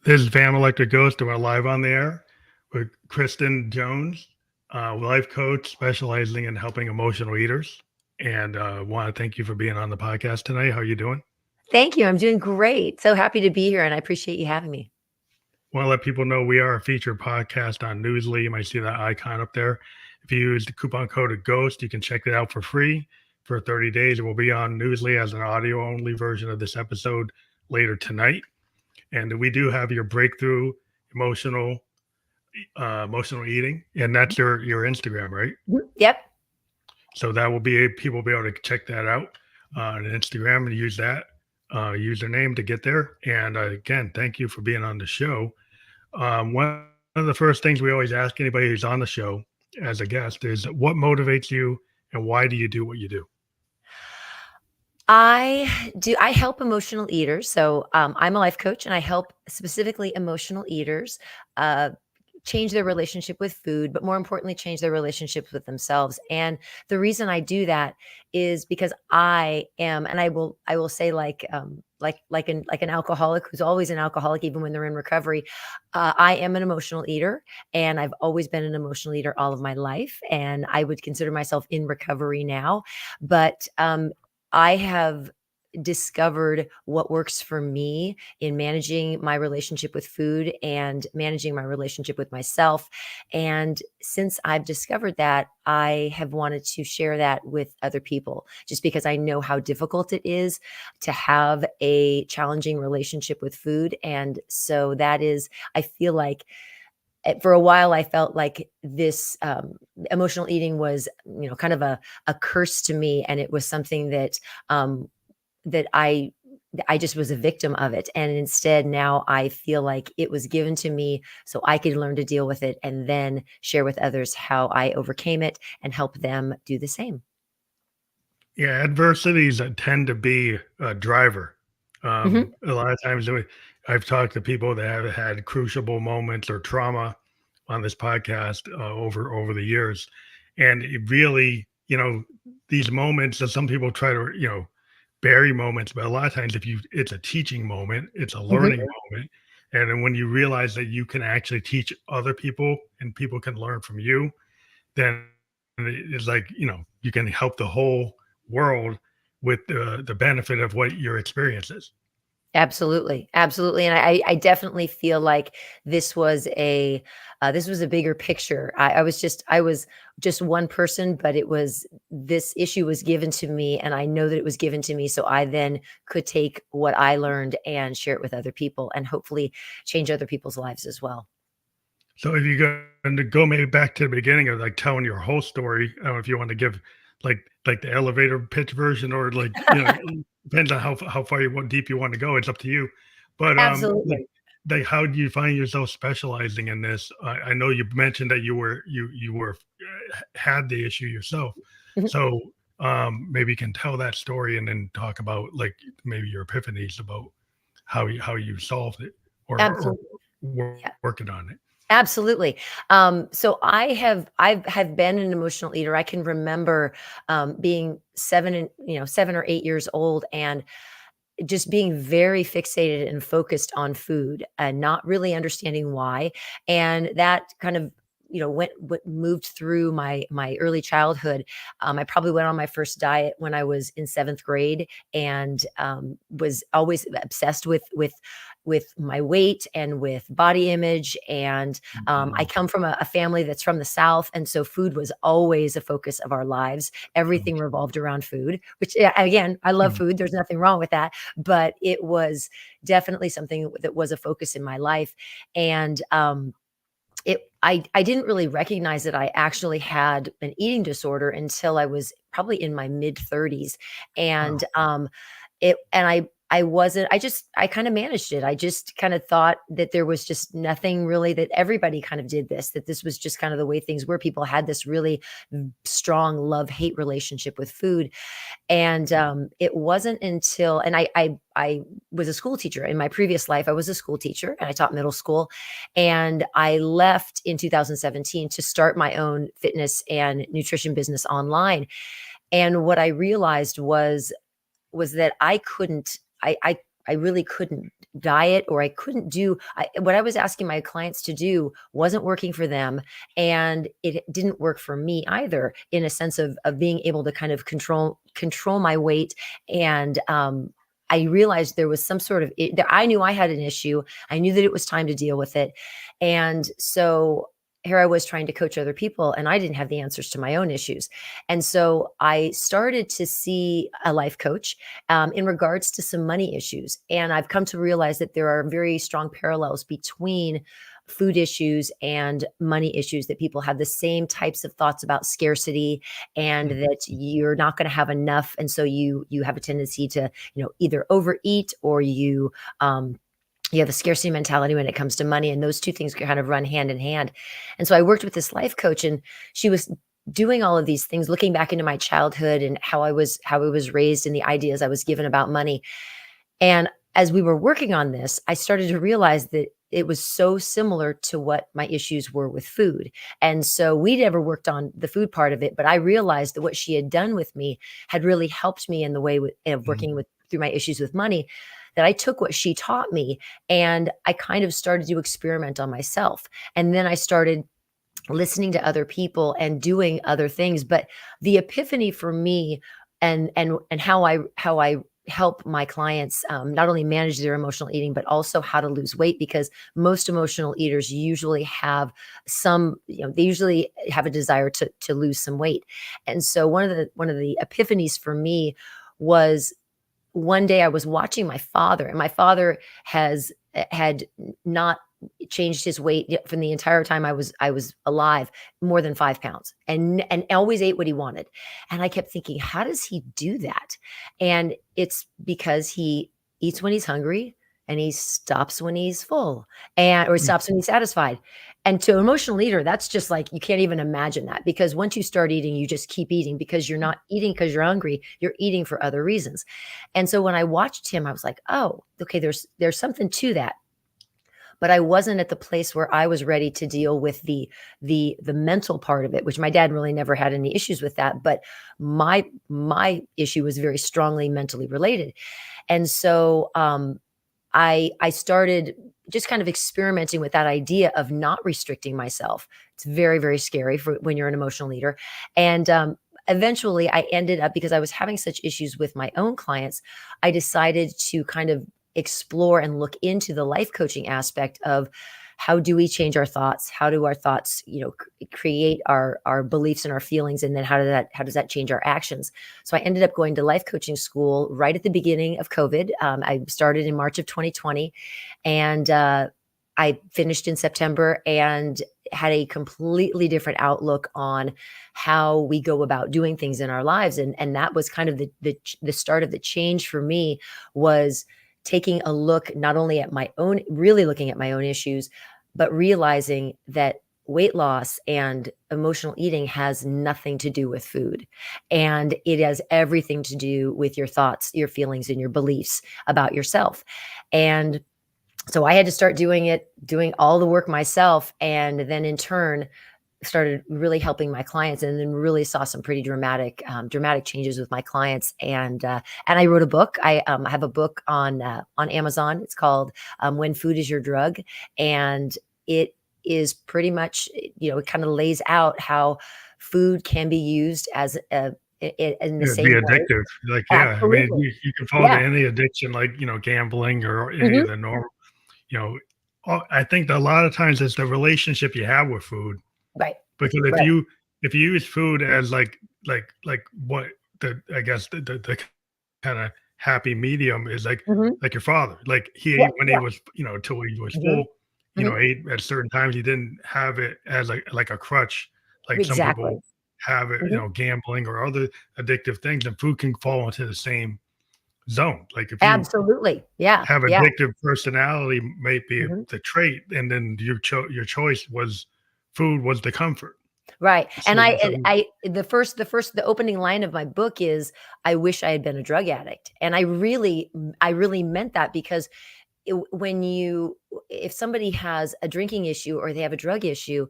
This is Van Electric Ghost, and we're live on the air with Kristin Jones, life coach specializing in helping emotional eaters. And want to thank you for being on the podcast tonight. How are you doing? Thank you. I'm doing great. So happy to be here, and I appreciate you having me. Want to let people know we are a featured podcast on Newsly. You might see that icon up there. If you use the coupon code GHOST, you can check it out for free for 30 days. It will be on Newsly as an audio only version of this episode later tonight. And we do have your breakthrough emotional emotional eating, and that's your Instagram, right? Yep. So that will people will be able to check that out on Instagram and use that username to get there. And again, thank you for being on the show. One of the first things we always ask anybody who's on the show as a guest is what motivates you and why do you do what you do? I help emotional eaters. So I'm a life coach, and I help specifically emotional eaters change their relationship with food, but more importantly, change their relationships with themselves. And the reason I do that is because I am, and I will say like an alcoholic who's always an alcoholic, even when they're in recovery. I am an emotional eater, and I've always been an emotional eater all of my life. And I would consider myself in recovery now, but I have discovered what works for me in managing my relationship with food and managing my relationship with myself. And since I've discovered that, I have wanted to share that with other people just because I know how difficult it is to have a challenging relationship with food. And so that is, I feel like for a while, I felt like this emotional eating was, kind of a curse to me, and it was something that that I just was a victim of it. And instead, now I feel like it was given to me so I could learn to deal with it and then share with others how I overcame it and help them do the same. Yeah, adversities tend to be a driver. Hmm. A lot of times I've talked to people that have had crucible moments or trauma on this podcast over the years, and it really, these moments that some people try to, bury moments, but a lot of times it's a teaching moment, it's a Hmm. learning moment. And then when you realize that you can actually teach other people and people can learn from you, then it's like, you can help the whole world with the benefit of what your experience is. Absolutely, absolutely, and I definitely feel like this was a bigger picture. I was just one person, but it was this issue was given to me, and I know that it was given to me, so I then could take what I learned and share it with other people, and hopefully change other people's lives as well. So if you go and to go maybe back to the beginning of like telling your whole story, I don't know if you want to give like the elevator pitch version or like, it depends on how far you want deep you want to go. It's up to you. But Absolutely. like how do you find yourself specializing in this? I know you mentioned that you were had the issue yourself. Mhm. So maybe you can tell that story and then talk about like maybe your epiphanies about how you solved it or Absolutely. working on it. Absolutely. So I have been an emotional eater. I can remember being 7 or 8 years old, and just being very fixated and focused on food and not really understanding why. And that kind of went moved through my early childhood. I probably went on my first diet when I was in seventh grade, and was always obsessed with my weight and with body image. And I Mhm. come from a family that's from the South, and so food was always a focus of our lives. Everything revolved around food, which, again, I love Mhm. food. There's nothing wrong with that, but it was definitely something that was a focus in my life. And I didn't really recognize that I actually had an eating disorder until I was probably in my mid 30s. And Wow. I wasn't, I kind of managed it. I just kind of thought that there was just nothing really, that everybody kind of did this, that this was just kind of the way things were. People had this really strong love hate relationship with food. And it wasn't until, and I was a school teacher in my previous life. I was a school teacher, and I taught middle school. And I left in 2017 to start my own fitness and nutrition business online. And what I realized was that I couldn't. really couldn't diet, or I couldn't do what I was asking my clients to do wasn't working for them, and it didn't work for me either, in a sense of being able to kind of control my weight. And I realized there was some sort of I knew I had an issue. I knew that it was time to deal with it. And so here I was trying to coach other people, and I didn't have the answers to my own issues. And so I started to see a life coach in regards to some money issues. And I've come to realize that there are very strong parallels between food issues and money issues, that people have the same types of thoughts about scarcity, and that you're not going to have enough. And so you have a tendency to, either overeat, or you have a scarcity mentality when it comes to money, and those two things kind of run hand in hand. And so I worked with this life coach, and she was doing all of these things, looking back into my childhood and how I was raised, and the ideas I was given about money. And as we were working on this, I started to realize that it was so similar to what my issues were with food. And so we never worked on the food part of it, but I realized that what she had done with me had really helped me in the way of working through my issues with money. That I took what she taught me, and I kind of started to experiment on myself. And then I started listening to other people and doing other things. But the epiphany for me, and how I help my clients not only manage their emotional eating, but also how to lose weight, because most emotional eaters usually have they usually have a desire to lose some weight. And so one of the epiphanies for me was, one day I was watching my father, and my father had not changed his weight from the entire time I was alive, more than 5 pounds, and always ate what he wanted. And I kept thinking, how does he do that? And it's because he eats when he's hungry, and he stops when he's full, or stops when he's satisfied. And to an emotional eater, that's just like, you can't even imagine that, because once you start eating, you just keep eating, because you're not eating because you're hungry, you're eating for other reasons. And so when I watched him, I was like, oh, okay, there's something to that. But I wasn't at the place where I was ready to deal with the mental part of it, which my dad really never had any issues with that. But my issue was very strongly mentally related. And so I started just kind of experimenting with that idea of not restricting myself. It's very, very scary for when you're an emotional eater. And eventually I ended up, because I was having such issues with my own clients, I decided to kind of explore and look into the life coaching aspect of, how do we change our thoughts? How do our thoughts, create our beliefs and our feelings? And then how does that change our actions? So I ended up going to life coaching school right at the beginning of COVID. I started in March of 2020, and I finished in September, and had a completely different outlook on how we go about doing things in our lives. And that was kind of the start of the change for me, was taking a look not only at really looking at my own issues, but realizing that weight loss and emotional eating has nothing to do with food. And it has everything to do with your thoughts, your feelings, and your beliefs about yourself. And so I had to start doing all the work myself. And then in turn, started really helping my clients, and then really saw some pretty dramatic changes with my clients. And I wrote a book. I have a book on Amazon. It's called When Food Is Your Drug. And it is pretty much, it kind of lays out how food can be used as in the same be way. addictive. Like, yeah, I mean, you can fall into any addiction, like, gambling or any of the normal, you know, I think that a lot of times it's the relationship you have with food. Right. Because Right. if you use food as like what I guess the kind of happy medium is, like your father. Like, he Yeah. ate when he was, till he was Mhm. full, Mhm. ate at certain times. He didn't have it as like a crutch, like some Exactly. people have it, Mhm. gambling or other addictive things, and food can fall into the same zone. Like, if you Absolutely. Yeah. have Yeah. addictive personality, may be Mhm. the trait, and then your choice was food was the comfort. Right. And So so the opening line of my book is, I wish I had been a drug addict. And I really meant that, because if somebody has a drinking issue or they have a drug issue,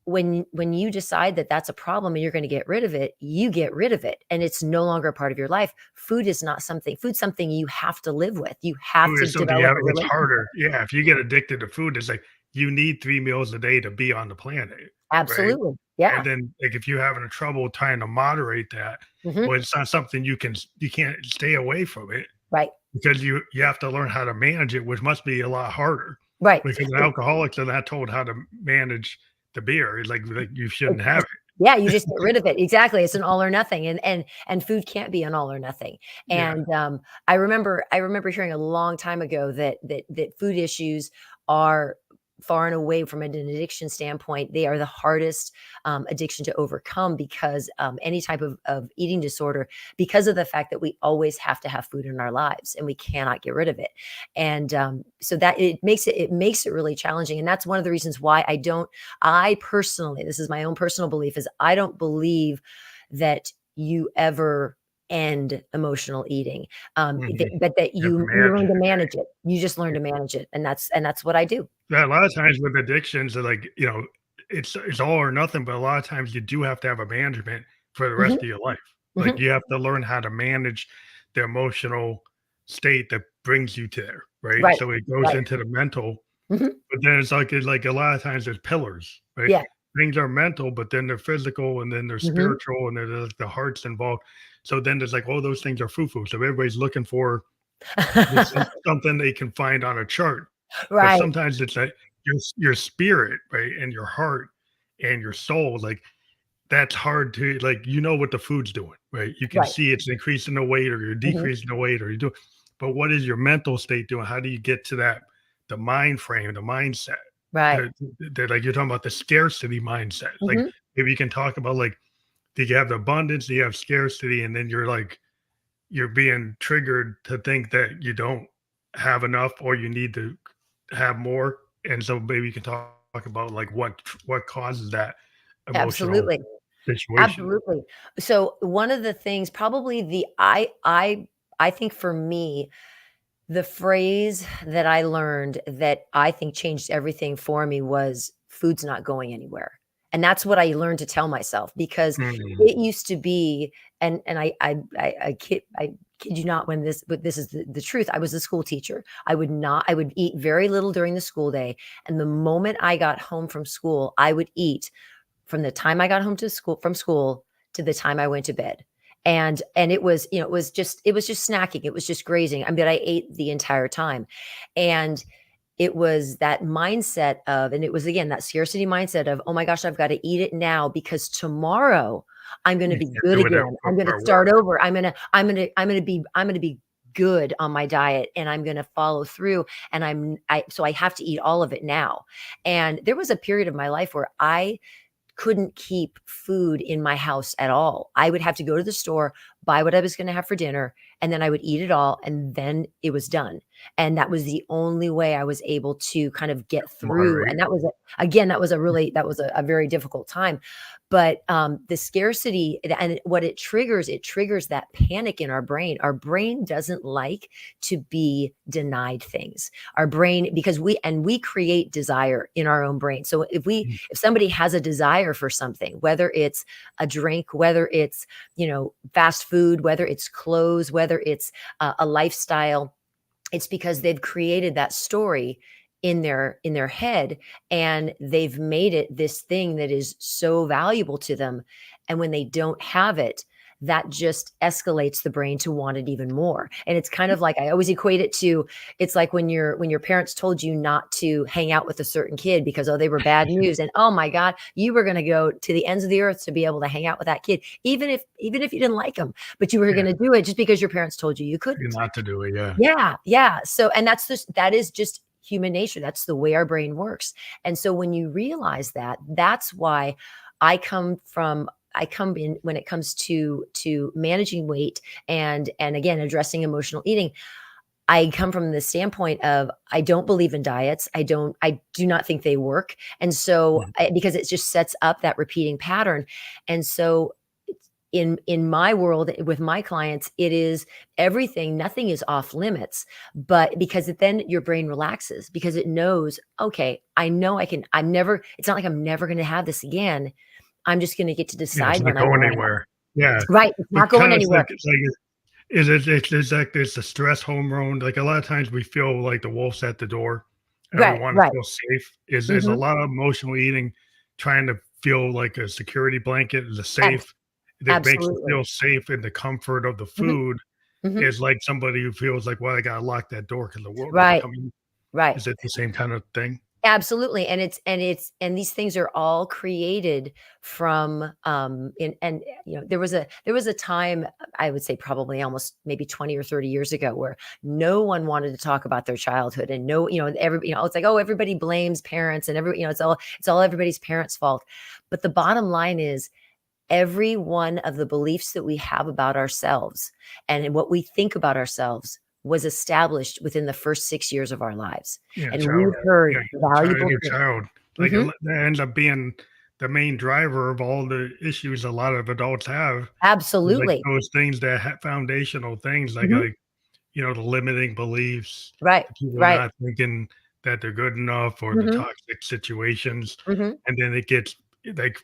when you decide that that's a problem and you're going to get rid of it, you get rid of it, and it's no longer a part of your life. Food's something you have to live with. You have Food to is something you develop have, a it's relationship. harder. Yeah, if you get addicted to food, it's like you need 3 meals a day to be on the planet, right? Absolutely. And Yeah. then, like, if you're having a trouble trying to moderate that, Mhm. well, it's not something you can't stay away from it Right. because you have to learn how to manage it, which must be a lot harder Right. because the alcoholics are not told how to manage the beer. It's like you shouldn't have it. Yeah, you just get rid of it. Exactly. It's an all or nothing, and food can't be an all or nothing. Yeah. And I remember hearing a long time ago that food issues are far and away from an addiction standpoint, they are the hardest addiction to overcome because any type of eating disorder, because of the fact that we always have to have food in our lives and we cannot get rid of it. And so that it makes it really challenging. And that's one of the reasons why I personally, this is my own personal belief, is I don't believe that you ever end emotional eating, Mhm. but that You have to you manage learn to it. manage it. You just learn to manage it, and that's what I do. Yeah, a lot of times with addictions, are like, it's all or nothing, but a lot of times you do have to have a management for the rest Mhm, of your life. Like, mhm, you have to learn how to manage the emotional state that brings you to there, right? right, So it goes right, into the mental, mhm, but then it's like a lot of times there's pillars, right? yeah, Things are mental, but then they're physical, and then they're mhm. spiritual, and then there's the heart's involved. So then there's like all those things are foo-foo. So everybody's looking for something they can find on a chart. But Right, sometimes it's like your spirit, right, and your heart and your soul, like, that's hard to, like, what the food's doing, right? You can right, see it's increasing the weight or you're mhm, decreasing the weight or you do, but what is your mental state doing? How do you get to that, the mind frame, the mindset right, that, like, you're talking about the scarcity mindset. Like, mhm. maybe you can talk about, like, do you have the abundance, do you have scarcity, and then you're like you're being triggered to think that you don't have enough or you need to have more. And so maybe you can talk about like what causes that emotional Absolutely, situation. absolutely. So one of the things, probably the I think for me, the phrase that I learned that I think changed everything for me was, "Food's not going anywhere." And that's what I learned to tell myself, because Mm, it used to be, and I kid you not when this but this is the truth. I was a school teacher. I would eat very little during the school day, and the moment I got home from school, I would eat from the time I got home to school from school to the time I went to bed. And it was, it was just snacking. It was just grazing. I mean, I ate the entire time. And it was that mindset of, and it was again that scarcity mindset of, oh my gosh, I've got to eat it now because tomorrow I'm going to you be can't good do it at again. I'm going to work. start over. I'm going to be good on my diet, and I'm going to follow through, and so I have to eat all of it now. And there was a period of my life where I couldn't keep food in my house at all. I would have to go to the store, buy what I was gonna have for dinner, and then I would eat it all, and then it was done. And that was the only way I was able to kind of get through, Moderate. and that was a very difficult time. But, the scarcity and what it triggers that panic in our brain. Our brain doesn't like to be denied things. Our brain, because we create desire in our own brain. So Mm, if somebody has a desire for something, whether it's a drink, whether it's, fast food, whether it's clothes, whether it's a lifestyle, it's because they've created that story in their head, and they've made it this thing that is so valuable to them. And when they don't have it, that just escalates the brain to want it even more. And it's kind of like, I always equate it to, it's like when your parents told you not to hang out with a certain kid because, oh, they were bad news, and oh my god, you were going to go to the ends of the earth to be able to hang out with that kid, even if you didn't like them, but you were yeah, going to do it just because your parents told you you couldn't. not to do it. Yeah. Yeah, yeah. So, and that is just human nature. That's the way our brain works. And so when you realize that, that's why I come in when it comes to managing weight, and again addressing emotional eating. I come from the standpoint of, I don't believe in diets. I do not think they work. And so Mm, because it just sets up that repeating pattern. And so in my world with my clients, it is everything, nothing is off limits, but because then your brain relaxes because it knows, okay, I know it's not like I'm never going to have this again. I'm just going to get to Yeah, it's decide not when I going want to have anywhere. Yeah, it. Right. It's but not going kinda anywhere. it's like it's like there's the stress hormone, like, a lot of times we feel like the wolf's at the door, and we Right. wanna Right. feel safe. Is a Hmm. lot of emotional eating trying to feel like a security blanket, the safe that makes you Absolutely. feel safe in the comfort of the Hmm. food Hmm. is like somebody who feels like, "Well, I gotta lock that door because the world might Right. come in." Right. Is it the same kind of thing? Absolutely, and these things are all created from, in and, there was a time, I would say probably almost maybe 20 or 30 years ago, where no one wanted to talk about their childhood, and no, it's like, "Oh, everybody blames parents, and it's all everybody's parents' fault." But the bottom line is, every one of the beliefs that we have about ourselves and what we think about ourselves was established within the first 6 years of our lives, Yeah, and we've yeah, heard your valuable things. child, like, Mhm. that ends up being the main driver of all the issues a lot of adults have. Is like Absolutely. those things that foundational things Mhm. the limiting beliefs, Right, the people right. not thinking that they're good enough or the Mhm, toxic situations, mhm. and then it gets, like,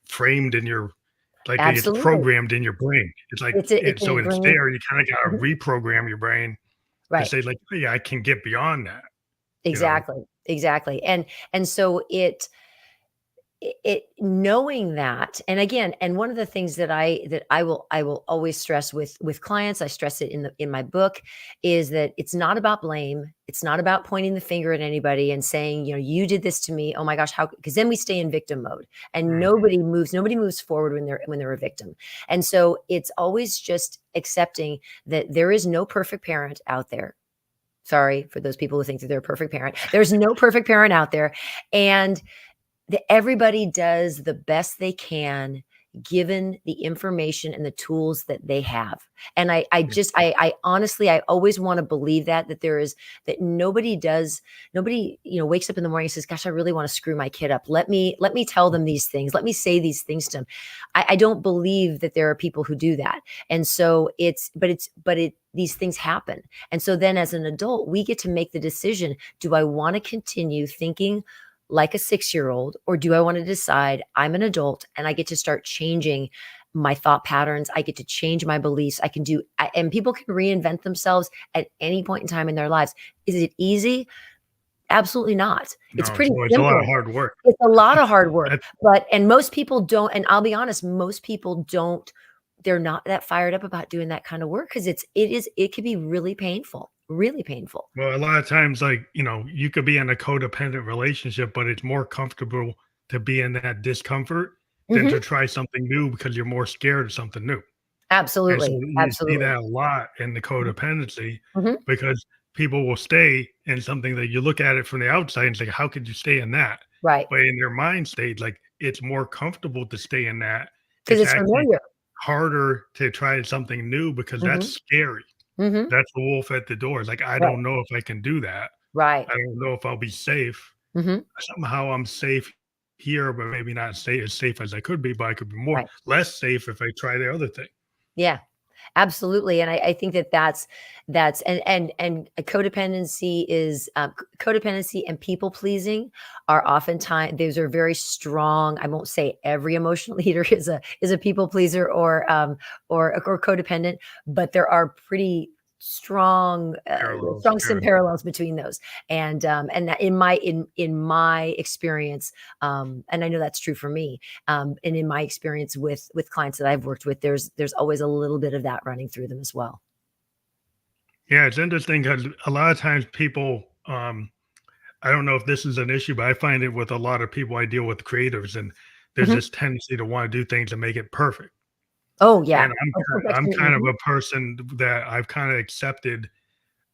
framed in your like, it gets Absolutely. programmed in your brain. It's like It's so it's ingrained. there, you kinda gotta Mhm. reprogram your brain to Right. say, like, "Oh, yeah, I can get beyond that," you know? Exactly, exactly, and so it knowing that, and again, and one of the things that I will always stress with clients, I stress it in my book, is that it's not about blame. It's not about pointing the finger at anybody and saying, you did this to me. Oh my gosh, how? Because then we stay in victim mode, and Mhm. nobody moves forward when they're a victim. And so it's always just accepting that there is no perfect parent out there. Sorry for those people who think that they're a perfect parent. There's no perfect parent out there, and that everybody does the best they can given the information and the tools that they have. And I honestly, I always want to believe that nobody wakes up in the morning and says, gosh, I really want to screw my kid up. Let me tell them these things. Let me say these things to them. I don't believe that there are people who do that. And so these things happen. And so then as an adult, we get to make the decision. Do I want to continue thinking like a 6-year-old, or do I want to decide I'm an adult and I get to start changing my thought patterns? I get to change my beliefs. And people can reinvent themselves at any point in time in their lives. Is it easy? Absolutely not. It's No, pretty it's a lot of simple. hard work. It's a lot of hard work, That and most people don't, and I'll be honest, most people don't, they're not that fired up about doing that kind of work because it could be really painful, really painful. Well, a lot of times, like, you could be in a codependent relationship, but it's more comfortable to be in that discomfort than Mhm. to try something new because you're more scared of something new. And so Absolutely, you see absolutely. that a lot in the Mhm, codependency mhm. because people will stay in something that you look at it from the outside and say, how could you stay in that? Right. But in their mind state, like it's more comfortable to stay in that. 'Cause It's it's actually familiar. harder to try something new because that's Mhm, scary. mhm. That's the wolf at the door. It's like, I Right, don't know if I can do that. right. I don't know if I'll be safe. Mhm. Somehow I'm safe here, but maybe not as safe as I could be, but I could be more Right. less safe if I try the other thing. Yeah, absolutely, and I think that's and a codependency is, codependency and people pleasing are oftentimes, those are very strong. I won't say every emotional leader is a people pleaser or codependent, but there are pretty strong, Parallels, strong yeah. some parallels between those. And that in my experience, and I know that's true for me, and in my experience with clients that I've worked with, there's always a little bit of that running through them as well. Yeah, it's interesting because a lot of times people, I don't know if this is an issue, but I find it with a lot of people I deal with, creatives, and there's Mhm. this tendency to want to do things and make it perfect. Oh, yeah. And Oh, I'm perfection. kind of Mhm. a person that I've kind of accepted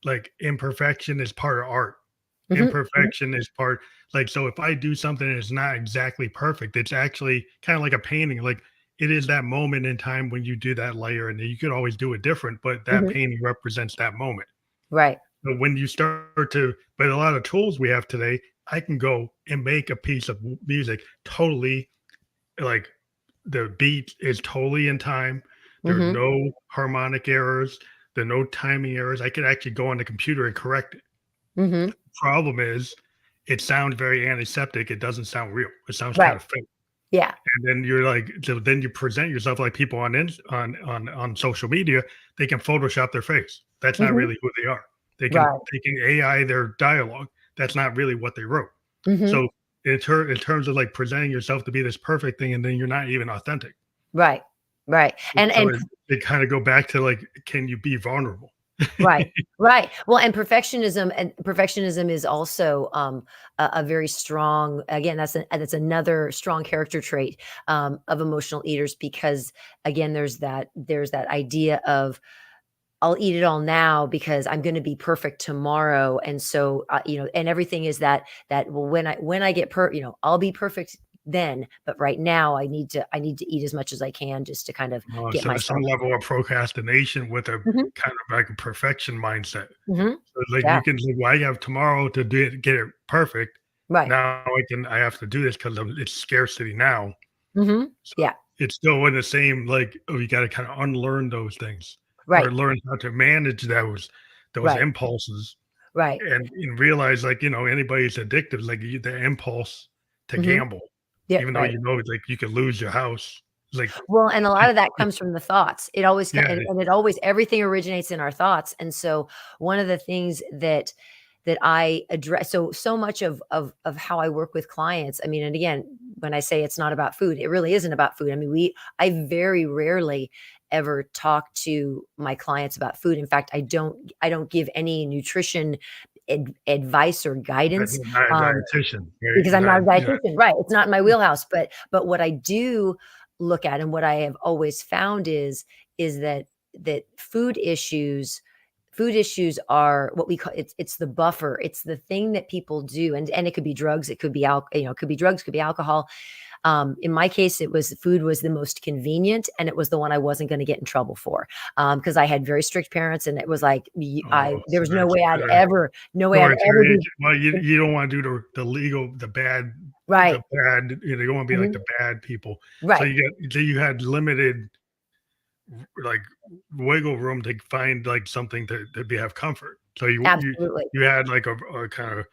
like imperfection is part of art. Mhm. Mhm. Imperfection is part, like, so if I do something and it's not exactly perfect, it's actually kind of like a painting. Like it is that moment in time when you do that layer, and you could always do it different, but that Mhm. painting represents that moment. Right. But when you start to, but a lot of tools we have today, I can go and make a piece of music totally like the beat is totally in time. There's Mhm. no harmonic errors. There are no timing errors. I could actually go on the computer and correct it. Mhm. Problem is, it sounds very antiseptic. It doesn't sound real. It sounds Right. kind of fake. Yeah. And then you're like, so then you present yourself like people on social media. They can Photoshop their face. That's not Mhm. really who they are. Right. They can AI their dialogue. That's not really what they wrote. Mhm. So in terms of like presenting yourself to be this perfect thing, and then you're not even authentic. Right. Right. So it kind of go back to like, can you be vulnerable? Right, right. Well, and perfectionism is also a very strong. Again, that's another strong character trait of emotional eaters because again, there's that idea of I'll eat it all now because I'm going to be perfect tomorrow, and so and everything is that well when I get I'll be perfect then, but right now I need to eat as much as I can just to kind of get So there's some myself. level of procrastination with a Mhm, kind of like a perfection mindset. mhm, So like yeah, you can say, well, I have tomorrow to do it, get it perfect. right. Now I have to do this because it's scarcity now. Mhm. So Yeah, it's still in the same like, oh, you got to kind of unlearn those things or right, learn how to manage those right, impulses right. and realize like, anybody's addicted, like the impulse to Mhm. gamble, Yeah, even though right. like you could lose your house. It's like, Well, and a lot of that comes from the thoughts. It always co yeah, and it always everything originates in our thoughts, and so one of the things that I address so much of how I work with clients, I mean, and again, when I say it's not about food, it really isn't about food. I mean, I very rarely ever talk to my clients about food. In fact, I don't give any nutrition advice or but guidance, you're not a um dietitian, right? because You're I'm not, not a dietitian, right, it's not in my wheelhouse, but what I do look at and what I have always found is that food issues are what we call it's the buffer, it's the thing that people do, and it could be drugs, it could be it could be drugs, could be alcohol. In my case, it was food was the most convenient, and it was the one I wasn't gonna get in trouble for, because I had very strict parents, and it was like, y I oh, there so was no that's way I'd better. ever no way I'd Sorry, ever sorry. be. Well, you don't wanna do the legal, Right, you don't wanna be like mhm, the bad people. So right. you had limited, like, wiggle room to find, like, something to be have comfort. So Absolutely. you had, like, a kinda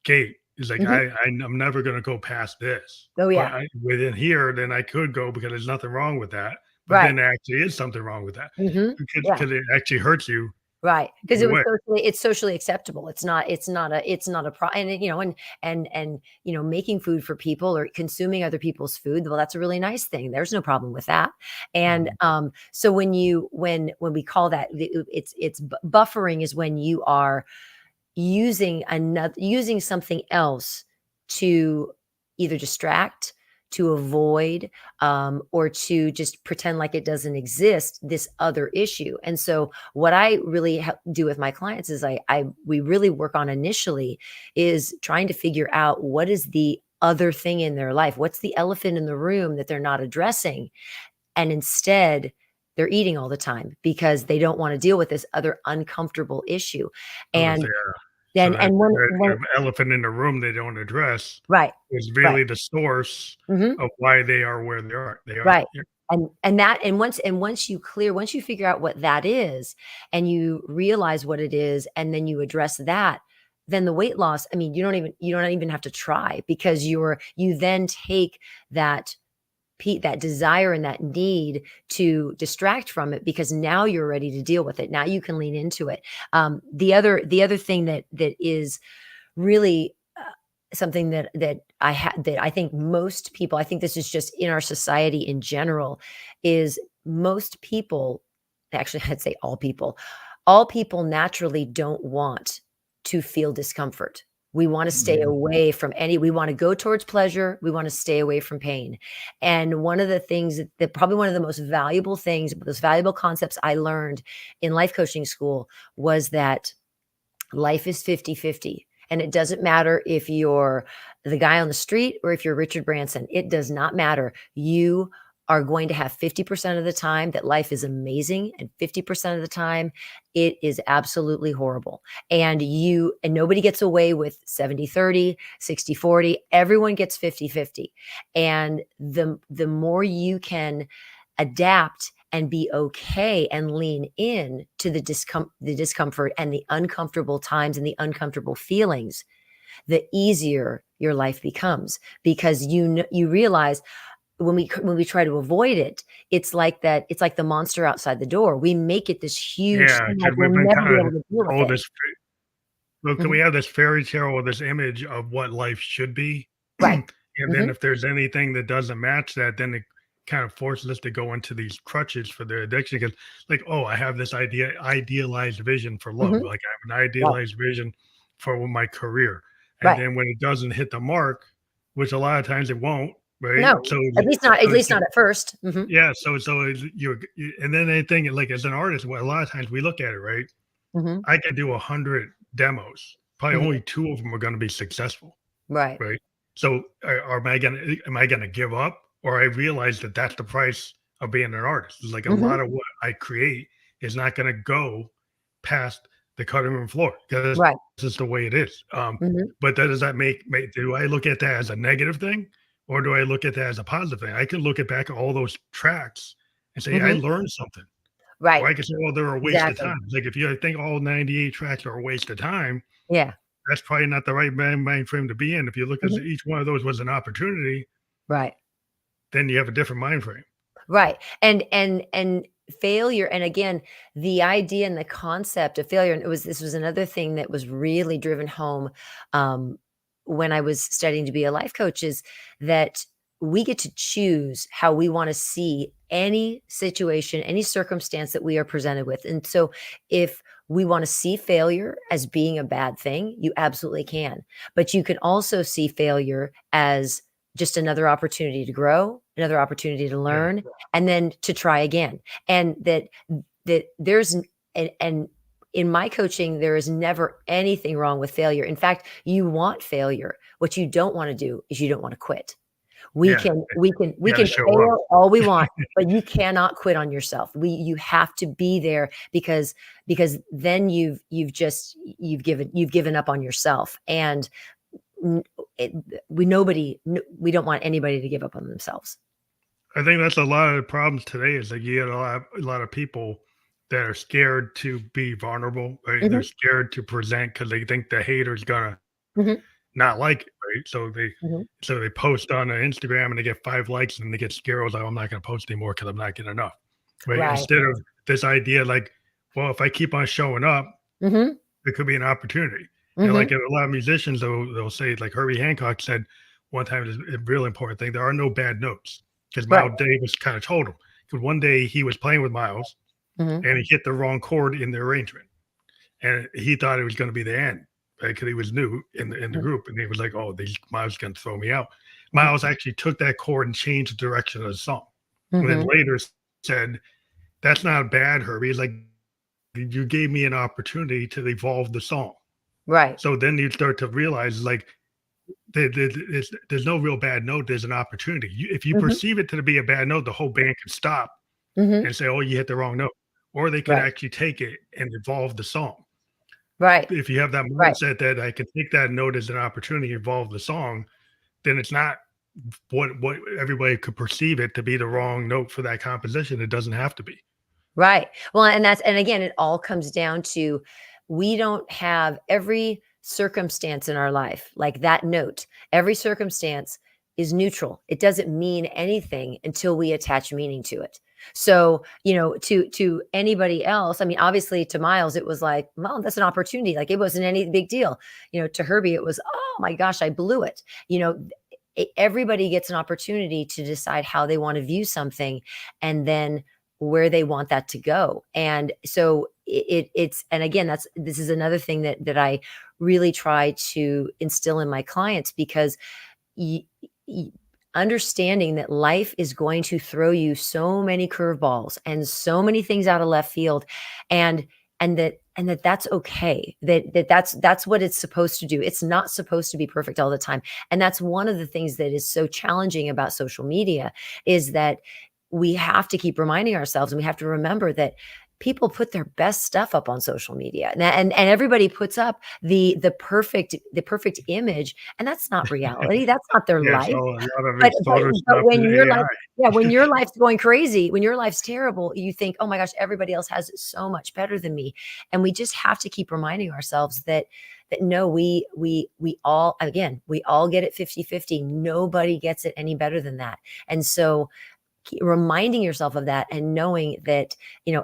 gate. It's like, Mhm. I'm never gonna go past this, Oh, but yeah. I within here, then I could go because there's nothing wrong with that, but Right. then there actually is something wrong with that Mhm. Yeah. because it actually hurts you Right. Because either it was way. socially acceptable. It's not a pro and making food for people or consuming other people's food, well, that's a really nice thing. There's no problem with that. And, Mhm. so when we call that it's buffering is when you are using something else to either distract, to avoid, or to just pretend like it doesn't exist, this other issue. And so what I really do with my clients is we really work on initially is trying to figure out what is the other thing in their life. What's the elephant in the room that they're not addressing? And instead, they're eating all the time because they don't want to deal with this other uncomfortable issue. So it's And there. So then that and when the elephant in the room they don't address right, is right, really the source mhm, of why they are where they are. They are right. Once you figure out what that is, and you realize what it is, and then you address that, then the weight loss, I mean, you don't even have to try because you then take that that desire and that need to distract from it because now you're ready to deal with it. Now you can lean into it. The other thing that is really something that I think most people, I think this is just in our society in general, is most people, actually, I'd say all people naturally don't want to feel discomfort. We want to stay Mhm. away from we want to go towards pleasure. We want to stay away from pain. And one of the things that probably one of the most valuable things, those valuable concepts I learned in life coaching school was that life is 50-50. And it doesn't matter if you're the guy on the street or if you're Richard Branson. It does not matter. You are going to have 50% of the time that life is amazing, and 50% of the time it is absolutely horrible. And nobody gets away with 70-30, 60-40. Everyone gets 50-50. And the more you can adapt and be okay and lean in to the discomfort and the uncomfortable times and the uncomfortable feelings, the easier your life becomes, because you realize when we try to avoid it, it's like the monster outside the door. We make it this huge Yeah, thing, like because we'll we've been never be kind able of to deal with told it. this. Well, can we Mhm. have this fairy tale or this image of what life should be? Right. And then Mhm. if there's anything that doesn't match that, then it kind of forces us to go into these crutches for their addiction. Because, like, oh, I have this idealized vision for love. Mhm. Like I have an Right. idealized vision for my career. And Right. then when it doesn't hit the mark, which a lot of times it won't, right? No, at So it's least not at first. Mhm. yeah, and then anything like as an artist, well, a lot of times we look at it, right? Mhm. I could do 100 demos. Probably Mhm. only 2 of them are gonna be successful, Right. right? So, am I gonna give up? Or I realize that that's the price of being an artist. It's like a Mhm. lot of what I create is not gonna go past the cutting room floor because Right. this is the way it is. Mhm. But does that make do I look at that as a negative thing, or do I look at that as a positive thing? I can look at back at all those tracks and say, "I Mhm. learned something." Or Right. I could say, "Well, they're a waste of Exactly. time." Like, if you think all 98 tracks are a waste of time, Yeah. that's probably not the right mind frame to be in. If you look at Mhm. each one of those was an opportunity, Right. then you have a different mind frame. Right. And failure, and again, the idea and the concept of failure, and this was another thing that was really driven home um, when I was studying to be a life coach, is that we get to choose how we want to see any situation, any circumstance that we are presented with. And so if we want to see failure as being a bad thing, you absolutely can. But you can also see failure as just another opportunity to grow, another opportunity to Yeah. learn, and then to try again. And that there's and in my coaching, there is never anything wrong with failure. In fact, you want failure. What you don't want to do is you don't want to quit. We Yeah. can we can You we gotta can show up. fail all we want, but you cannot quit on yourself. You have to be there, because then you've given up on yourself. And n- it, we don't want anybody to give up on themselves. I think that's a lot of the problems today is like you get a lot of people that are scared to be vulnerable, right? They're Mhm, scared to present because they think the hater's gonna mhm, not like it, right? mhm. So they post on Instagram and they get 5 likes and they get scared, like, "I'm not gonna post anymore because 'cause I'm not getting enough." Right? Right. Instead of this idea like, "Well, if I keep on showing up, Mhm, it could be an opportunity." And like mhm. a lot of musicians, they'll say, like Herbie Hancock said one time, is a real important thing. There are no bad notes because Right. Miles Davis kind of told him. Because one day he was playing with Miles Mhm, and he hit the wrong chord in the arrangement, and he thought it was going to be the end, right? Because he was new in the mhm, group, and he was like, "Oh, these Miles going to throw me out." mhm, Miles actually took that chord and changed the direction of the song, and then mhm. later said, "That's not bad, Herbie." He's like, "You gave me an opportunity to evolve the song." Right. So then you start to realize, like, there's no real bad note. There's an opportunity. If you Mhm, perceive it to be a bad note, the whole band can stop mhm. and say, "Oh, you hit the wrong note," or they could Right. actually take it and evolve the song. Right. If you have that Right. mindset that I can take that note as an opportunity to evolve the song, then it's not what everybody could perceive it to be the wrong note for that composition. It doesn't have to be. Right. Well, and again, it all comes down to, we don't have every circumstance in our life like that note. Every circumstance is neutral. It doesn't mean anything until we attach meaning to it. So, to anybody else, I mean, obviously to Miles, it was like, well, that's an opportunity. Like, it wasn't any big deal. To Herbie, it was, oh my gosh, I blew it. Everybody gets an opportunity to decide how they want to view something, and then where they want that to go. And so it's, and again, this is another thing that I really try to instill in my clients, because y- y- understanding that life is going to throw you so many curveballs and so many things out of left field, and that's okay. That's what it's supposed to do. It's not supposed to be perfect all the time. And that's one of the things that is so challenging about social media, is that we have to keep reminding ourselves, and we have to remember that people put their best stuff up on social media, and everybody puts up the perfect image, and that's not reality. That's not their Yeah, light. so a lot of But it's but but Photoshop when and your life, AI. yeah, when your life's going crazy, when your life's terrible, you think, "Oh my gosh, everybody else has it so much better than me." And we just have to keep reminding ourselves that no, we all, again, we all get it 50-50. Nobody gets it any better than that. And so reminding yourself of that, and knowing that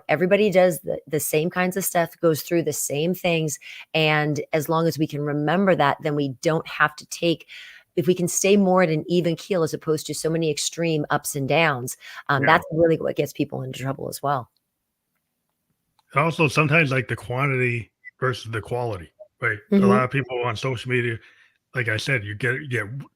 everybody does the same kinds of stuff, goes through the same things, and as long as we can remember that, then we don't have to take, if we can stay more at an even keel as opposed to so many extreme ups and downs, Yeah. that's really what gets people into trouble as well. Also, sometimes like the quantity versus the quality, right? A Hmm. lot of people on social media, like I said, you get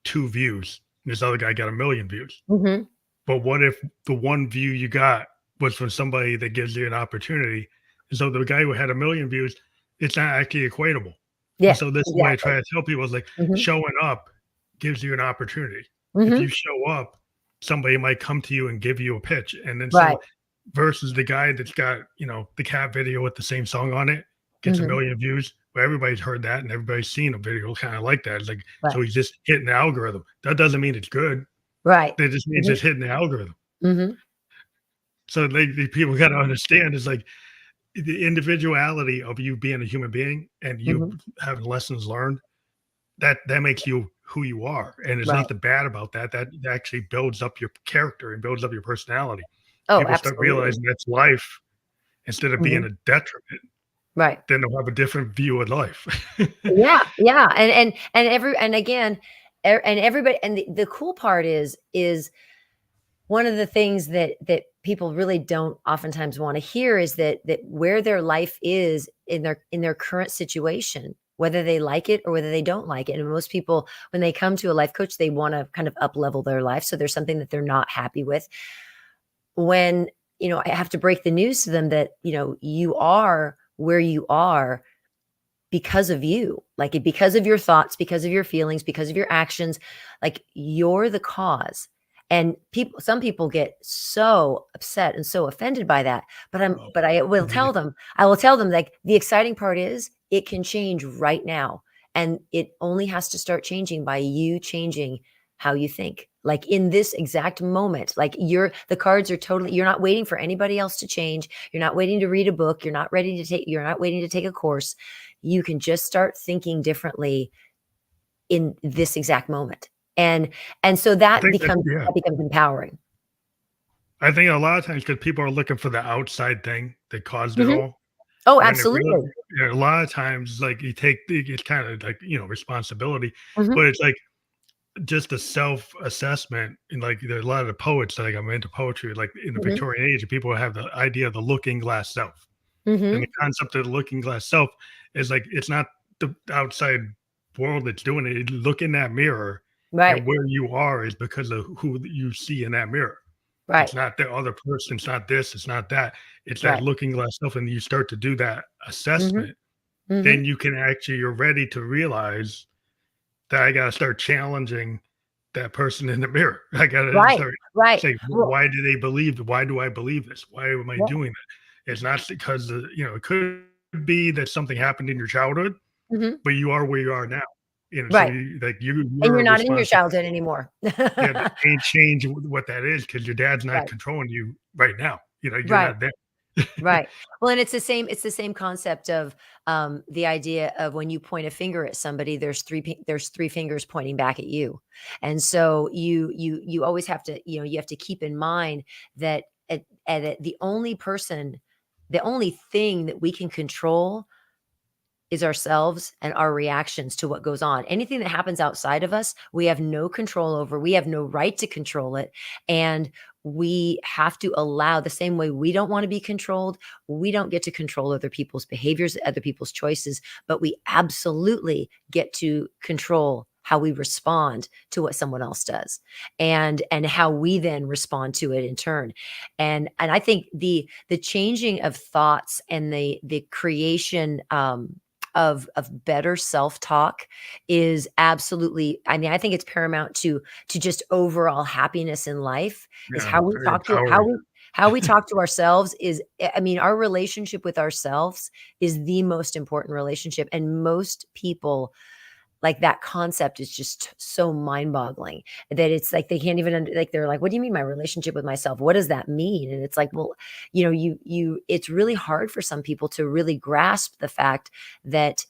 2 views, and this other guy got 1,000,000 views. Hmm. But what if the one view you got was from somebody that gives you an opportunity? And so the guy who had 1,000,000 views, it's not actually equatable. And Yeah, so this is what I exactly. try to tell people is like Hmm. showing up gives you an opportunity. If Hmm. you show up, somebody might come to you and give you a pitch. And then Right. so versus the guy that's got, the cat video with the same song on it, gets a Hmm. million views. Well, everybody's heard that and everybody's seen a video kind of like that. It's like, Right. so he's just hitting the algorithm. That doesn't mean it's good. Right. That just means Hmm. it's hitting the algorithm. Hmm. So the people got to understand is like the individuality of you being a human being and you Hmm. having lessons learned, that makes you who you are. And there's Right. nothing bad about that. That actually builds up your character and builds up your personality. Oh, People start absolutely. realizing that's life instead of being Hmm. a detriment, Right. then they'll have a different view of life. Yeah, yeah, and again, and everybody, and the cool part is one of the things that people really don't oftentimes want to hear is that where their life is in their current situation, whether they like it or whether they don't like it. And most people, when they come to a life coach, they want to kind of up level their life. So there's something that they're not happy with. When I have to break the news to them that you are where you are because of you, like because of your thoughts, because of your feelings, because of your actions, like you're the cause. And some people get so upset and so offended by that. But Oh, I will yeah. tell them, like, the exciting part is it can change right now. And it only has to start changing by you changing how you think. Like in this exact moment, like the cards are totally, you're not waiting for anybody else to change. You're not waiting to read a book. You're not waiting to take a course. You can just start thinking differently in this exact moment. And so I think that, yeah. that becomes empowering. I think a lot of times because people are looking for the outside thing that caused it Mhm. all. Oh, When it really, absolutely. a lot of times, like you take, it's kind of like, responsibility, Mhm. but it's like just a self-assessment. And like there's a lot of the poets, like I'm into poetry, like in the Mhm. Victorian age, people have the idea of the looking glass self. And the Mhm. concept of the looking glass self is like it's not the outside world that's doing it. Look in that mirror, Right. and where you are is because of who you see in that mirror. Right. It's not the other person, it's not this, it's not that. It's that Right. looking glass self, and you start to do that Mhm. assessment, Mhm. then you can actually you're ready to realize that I gotta start challenging that person in the mirror. I gotta Right. start Right. saying, Well, why do they believe? Why do I believe this? Why am I yeah. doing that? It's not because it could be that something happened in your childhood, Mhm. but you are where you are now. So Right. you like And you're you're a not in your responsible. childhood anymore. Yeah, the change what that is because your dad's not Right. controlling you right now. You're Right. not there. Right. Well, and it's the same concept of the idea of when you point a finger at somebody, there's three fingers pointing back at you. And so you always have to, you have to keep in mind that the only thing that we can control is ourselves and our reactions to what goes on. Anything that happens outside of us, we have no control over. We have no right to control it. And we have to allow, the same way we don't want to be controlled, we don't get to control other people's behaviors, other people's choices, but we absolutely get to control how we respond to what someone else does, and how we then respond to it in turn. And I think the changing of thoughts and the creation of better self-talk is absolutely, I mean, I think it's paramount to just overall happiness in life, is Yeah, how we very talk to empowering. how we talk to ourselves is, I mean, our relationship with ourselves is the most important relationship, and most people, like, that concept is just so mind-boggling that it's like they can't even like, they're like, "What do you mean my relationship with myself? What does that mean?" And it's like, well, it's really hard for some people to really grasp the fact that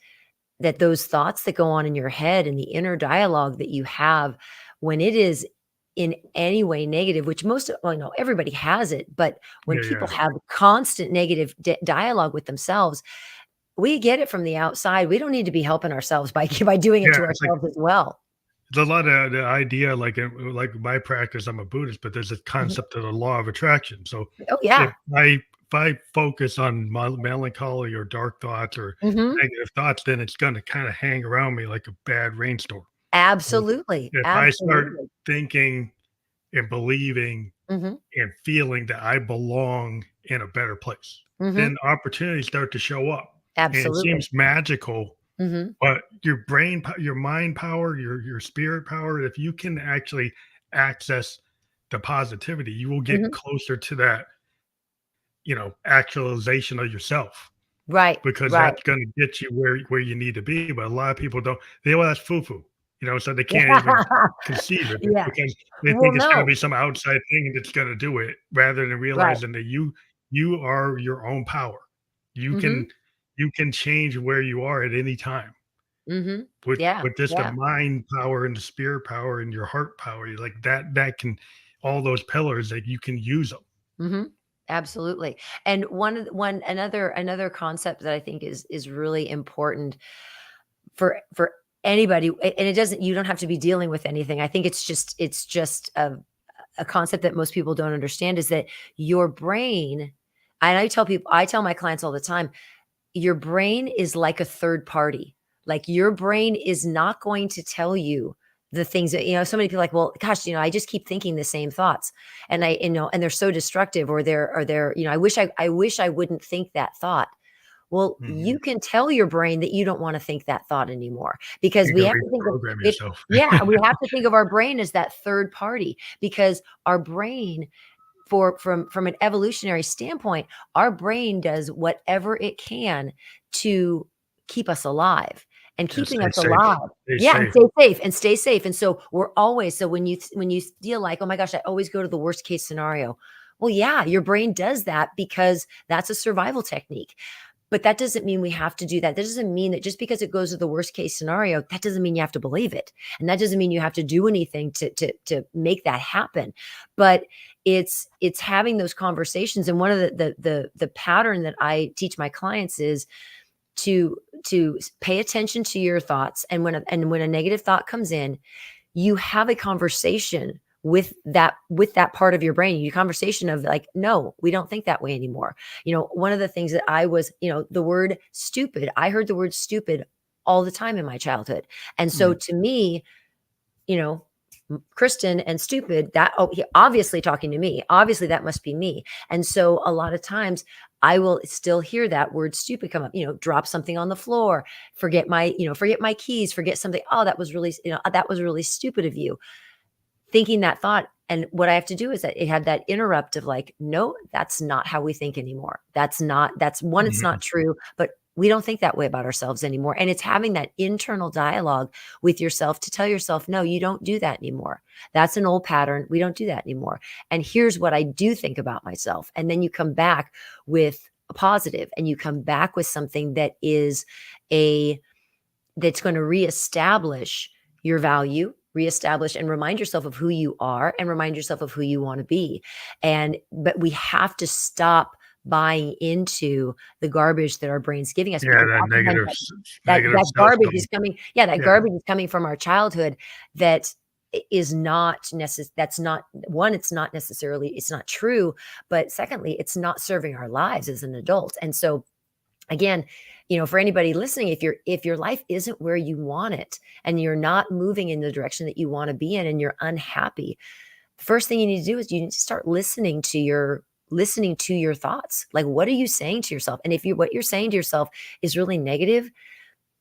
those thoughts that go on in your head and the inner dialogue that you have, when it is in any way negative, which most of, well, no, everybody has it, but when Yeah, people yeah, have constant negative dialogue with themselves, we get it from the outside. We don't need to be helping ourselves by by doing it yeah. to It's like ourselves as well. there's a lot of the idea, like my practice. I'm a Buddhist, but there's a Mhm. concept of the law of attraction. So Oh, if yeah. I focus on melancholy or dark thoughts or Mhm. negative thoughts, then it's going to kind of hang around me like a bad rainstorm. So Absolutely, if I start absolutely. thinking and believing Mhm, and feeling that I belong in a better place, mhm. then opportunities start to show up. And it Absolutely. seems magical, Mhm, but your mind power, your spirit power, if you can actually access the positivity, you will get mhm. closer to that, actualization of yourself Right, because right. that's gonna get you where you need to be. But a lot of people don't. They, "Well, that's foo-foo," so they can't even conceive of it Yeah. because they Well, think it's gonna no. be some outside thing that's gonna do it, rather than Right. realizing that you are your own power. You Mhm, can you can change where you are at any time mhm. with Yeah, just the yeah. mind power and the spirit power and your heart power. Like that can all those pillars that you can use them. Mhm. Absolutely. And one another concept that I think is really important for anybody, and it doesn't, you don't have to be dealing with anything. I think it's just a concept that most people don't understand, is that your brain, and I tell my clients all the time, your brain is like a third party. Like, your brain is not going to tell you the things that, so many people are like, well, gosh, I just keep thinking the same thoughts, and and they're so destructive, or they're, I wish I wouldn't think that thought. Well, Mhm. you can tell your brain that you don't want to think that thought anymore, because You we can have to think of reprogram it. yourself. Yeah, we have to think of our brain as that third party, because our brain, from an evolutionary standpoint, our brain does whatever it can to keep us alive, and Yeah, keeping stay us safe. alive, Stay yeah, and safe. stay safe. And so we're always, so when you feel like, oh my gosh, I always go to the worst case scenario. Well, yeah, your brain does that because that's a survival technique. But that doesn't mean we have to do that. That doesn't mean that just because it goes to the worst case scenario, that doesn't mean you have to believe it. And that doesn't mean you have to do anything to make that happen. But it's having those conversations. And one of the pattern that I teach my clients is to pay attention to your thoughts. And when a negative thought comes in, you have a conversation with that part of your brain. You conversation of like, no, we don't think that way anymore. One of the things that I was, the word stupid, I heard the word stupid all the time in my childhood. And so Mm. to me, you know, Kristen and stupid, that, oh, he obviously talking to me. Obviously, that must be me. And so a lot of times I will still hear that word stupid come up, drop something on the floor, forget my keys, forget something. Oh, that was really stupid of you, thinking that thought. And what I have to do is that it had that interrupt of like, no, that's not how we think anymore. That's one, it's not Mhm. true, but we don't think that way about ourselves anymore. And it's having that internal dialogue with yourself to tell yourself, no, you don't do that anymore. That's an old pattern. We don't do that anymore. And here's what I do think about myself. And then you come back with a positive, and you come back with something a that's going to reestablish your value, reestablish and remind yourself of who you are, and remind yourself of who you want to be. But we have to stop buying into the garbage that our brain's giving us, Yeah, because that oftentimes negative negative that garbage self-talk. is coming, yeah, that Yeah. garbage is coming from our childhood, that is not that's not one, it's not necessarily, it's not true, but secondly, it's not serving our lives as an adult. And so again, for anybody listening, if your life isn't where you want it, and you're not moving in the direction that you want to be in, and you're unhappy, the first thing you need to do is you need to start listening to your thoughts. Like, what are you saying to yourself? And if what you're saying to yourself is really negative,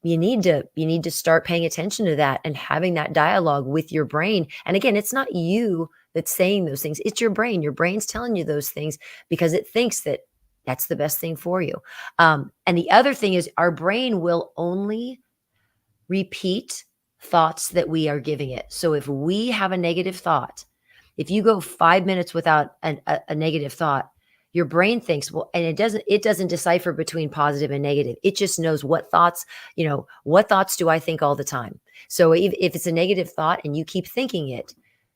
you need to start paying attention to that and having that dialogue with your brain. And again, it's not you that's saying those things. It's your brain. Your brain's telling you those things because it thinks that that's the best thing for you. And the other thing is our brain will only repeat thoughts that we are giving it. So if we have a negative thought, if you go 5 minutes without a negative thought, your brain thinks, well, and it doesn't decipher between positive and negative. It just knows what thoughts, what thoughts do I think all the time? So if it's a negative thought and you keep thinking it,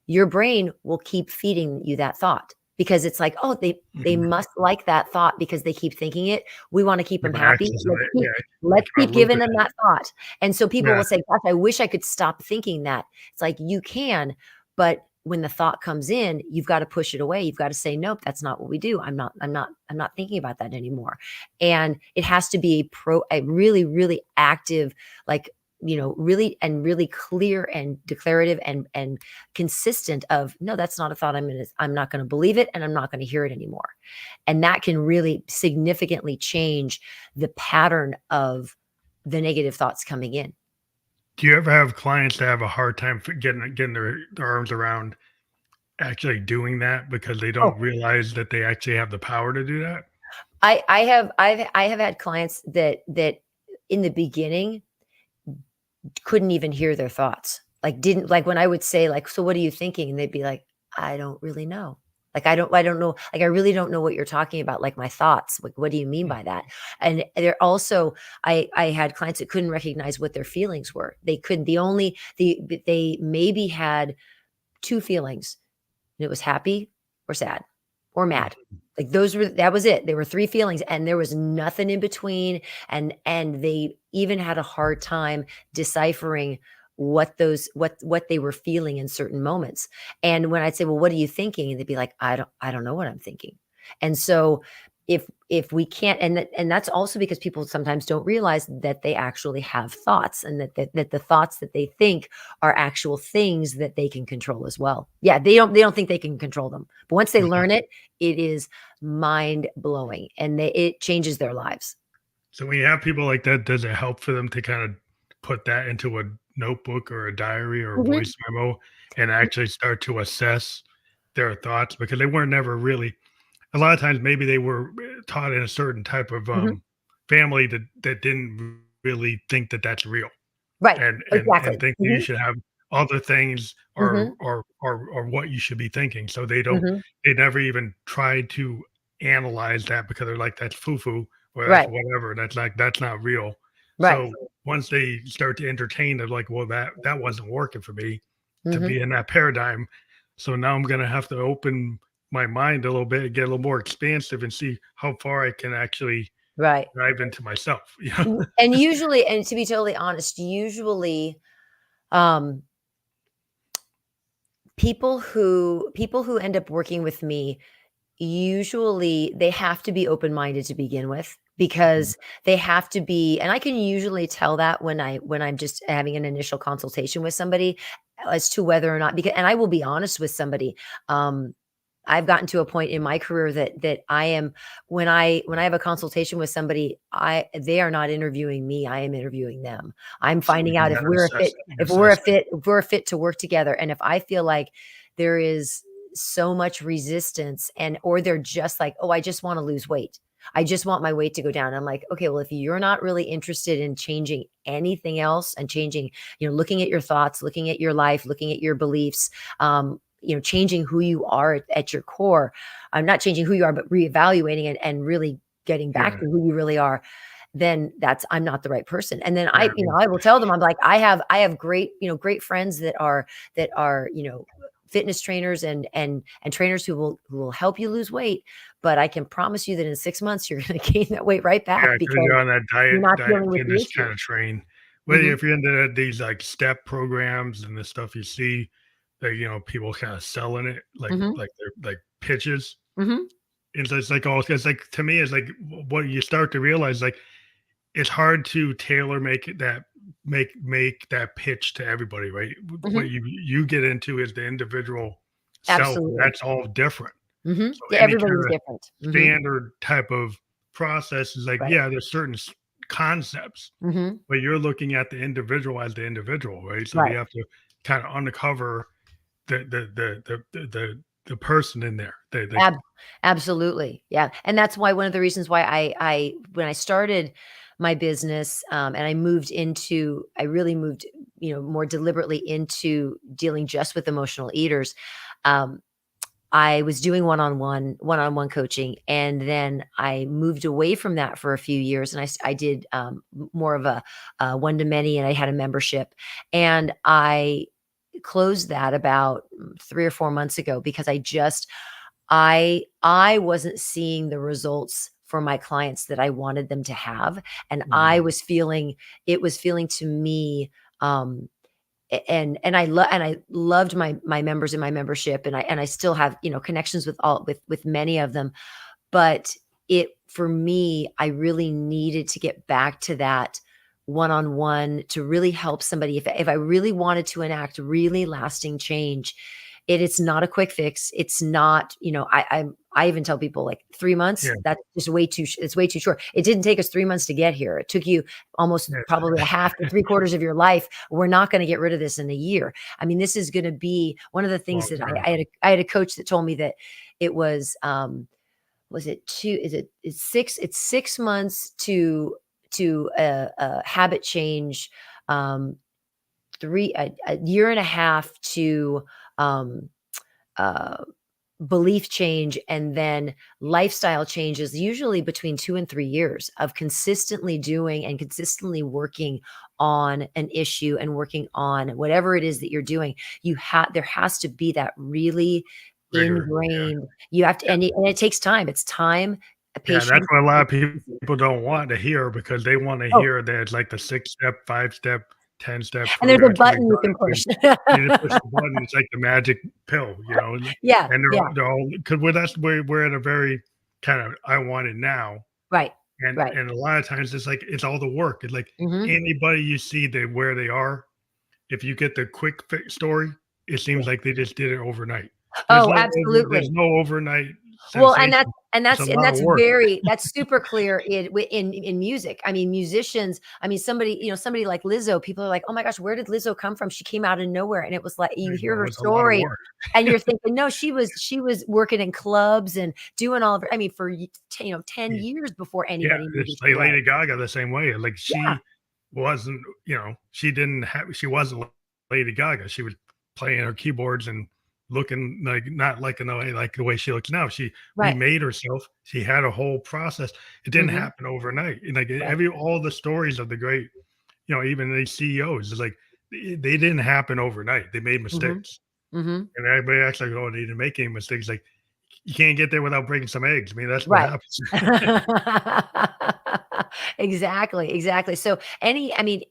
your brain will keep feeding you that thought because it's like, oh, they Mhm. must like that thought because they keep thinking it. We want to keep them Give an happy. access on it. Yeah. Let's Keep keep on giving looping them it. that thought. And so people Yeah. will say, gosh, I wish I could stop thinking that. It's like you can, but when the thought comes in, you've got to push it away. You've got to say, nope, that's not what we do. I'm not thinking about that anymore. And it has to be a really, really active, like, really and really clear and declarative and consistent of, no, that's not a thought. I'm not going to believe it and I'm not going to hear it anymore. And that can really significantly change the pattern of the negative thoughts coming in. Do you ever have clients that have a hard time getting their arms around actually doing that because they Oh, don't realize that they actually have the power to do that? I have had clients that in the beginning couldn't even hear their thoughts. Like didn't like when I would say like, so what are you thinking? And they'd be like, I don't really know. Like I don't know. Like I really don't know what you're talking about. Like my thoughts. Like what do you mean by that? And they're also I had clients that couldn't recognize what their feelings were. They couldn't. They maybe had two feelings. And it was happy or sad or Mhm. mad. Like that was it. There were three feelings and there was nothing in between. And they even had a hard time deciphering what they were feeling in certain moments. And when I'd say, well, what are you thinking? And they'd be like, I don't know what I'm thinking. And so if we can't, and that's also because people sometimes don't realize that they actually have thoughts and that the thoughts that they think are actual things that they can control as well. Yeah, they don't think they can control them. But once they Mhm. learn it, it is mind blowing and it changes their lives. So when you have people like that, does it help for them to kind of put that into a notebook or a diary or a Mhm, voice memo and actually start to assess their thoughts because they weren't never really a lot of times maybe they were taught in a certain type of mhm. family that didn't really think that that's real Right, and exactly. think that you Mhm, should have other things mhm, or what you should be thinking. So mhm. they never even tried to analyze that because they're like that's foo foo or that's Right, whatever. That's not real. right. So once they start to entertain, they're like, well, that wasn't working for me to Mhm. be in that paradigm. So now I'm gonna have to open my mind a little bit, get a little more expansive, and see how far I can actually Right. dive into myself. Yeah. And usually, and to be totally honest, usually, um, people who end up working with me, usually they have to be open-minded to begin with because they have to be, and I can usually tell that when I'm just having an initial consultation with somebody as to whether or not, because and I will be honest with somebody. I've gotten to a point in my career that I am, when I have a consultation with somebody, I they are not interviewing me, I am interviewing them. I'm So you finding do out if that we're a fit, assessment. Assessment. if we're a fit to work together. And if I feel like there is so much resistance and or they're just like, "Oh, I just want to lose weight. I just want my weight to go down." I'm like, "Okay, well, if you're not really interested in changing anything else and changing, looking at your thoughts, looking at your life, looking at your beliefs, changing who you are at your core, I'm not changing who you are, but reevaluating and really getting back Yeah. to who you really are, then I'm not the right person." And then Yeah. I will tell them, I'm like, I have great friends that are, fitness trainers and trainers who will help you lose weight. But I can promise you that in 6 months, you're going to gain that weight right back Yeah, because because you're on that you're not diet dealing with the fitness issue. kinda train. Well, Hmm. if you're into these, like, step programs and the stuff you see that, people kinda selling it Hmm. like they're like pitches, Hmm. it's like all it's like to me, it's like what you start to realize, like, it's hard to tailor make it that make that pitch to everybody, right? What Hmm. you get into is the individual self, and Absolutely. that's all different. Hmm. So Yeah, any everybody kind is of different. Hmm. standard type of process is like, Right. yeah, there's certain concepts, Mhm. but you're looking at the individual as the individual, right? So Right. you have to kind of uncover the person in there. The Ab Absolutely, yeah, and that's why one of the reasons why I when I started my business, and I really moved, more deliberately into dealing just with emotional eaters. um, I was doing one-on-one coaching, and then I moved away from that for a few years, and I did, more of a, one-to-many, and I had a membership, and I closed that about 3 or 4 months ago because I wasn't seeing the results for my clients that I wanted them to have, and I Mhm. was feeling it was feeling to me, um, and I loved my members in my membership, and I still have, connections with many of them, but it for me, I really needed to get back to that one-on-one to really help somebody. If I really wanted to enact really lasting change, it's not a quick fix. It's not, I even tell people like 3 months, Yeah, that's just it's way too short. It didn't take us 3 months to get here. It took you almost yeah, probably a half to 3/4 of your life. We're not gonna get rid of this in a year. I mean, this is gonna be one of the things long that term. I had a coach that told me that it was it 2 is it it's 6 months to a habit change, um, 3 a year and a half to, um, uh, belief change, and then lifestyle changes usually between 2 and 3 years of consistently doing and consistently working on an issue and working on whatever it is that you're doing. There has to be that really Rigor. ingrained. You have to, Yeah. and it takes time. It's time, Yeah, that's patience, what a lot and of consistency. people don't want to hear because they want to Oh, hear that it's like the 6-step, 5-step, 10-step and there's fruit a after they've button you done can it. push. You just push the button, it's like the magic pill, Yeah, and yeah, they're all because that's where we're at a very kind of I want it now, right, and right. and a lot of times it's like it's all the work. It's like Mhm. anybody you see where they are, if you get the quick fix story, it seems Yeah. like they just did it overnight. Oh, There's absolutely. no overnight Well, sensation. It's a lot of work. that's super clear in music. I mean, musicians, I mean, somebody like Lizzo, people are like, "Oh my gosh, where did Lizzo come from? She came out of nowhere." And it was like you hear her It's a lot of story work. and you're thinking, "No, she was working in clubs and doing all of her, I mean, for 10 years before Yeah, anybody knew who it's she like was." Lady Gaga the same way. Like Yeah, she wasn't Lady Gaga. She was playing her keyboards and looking like not like in the way like the way she looks now. She right. remade herself. She had a whole process. It didn't Mhm. happen overnight. And like Right. every all the stories of the great, even the CEOs, it's like they didn't happen overnight. They made Mhm. mistakes. Mhm. And everybody acts like, oh, they didn't make any mistakes. Like you can't get there without breaking some eggs. I mean, that's what Right. happens. Exactly, exactly. So I mean,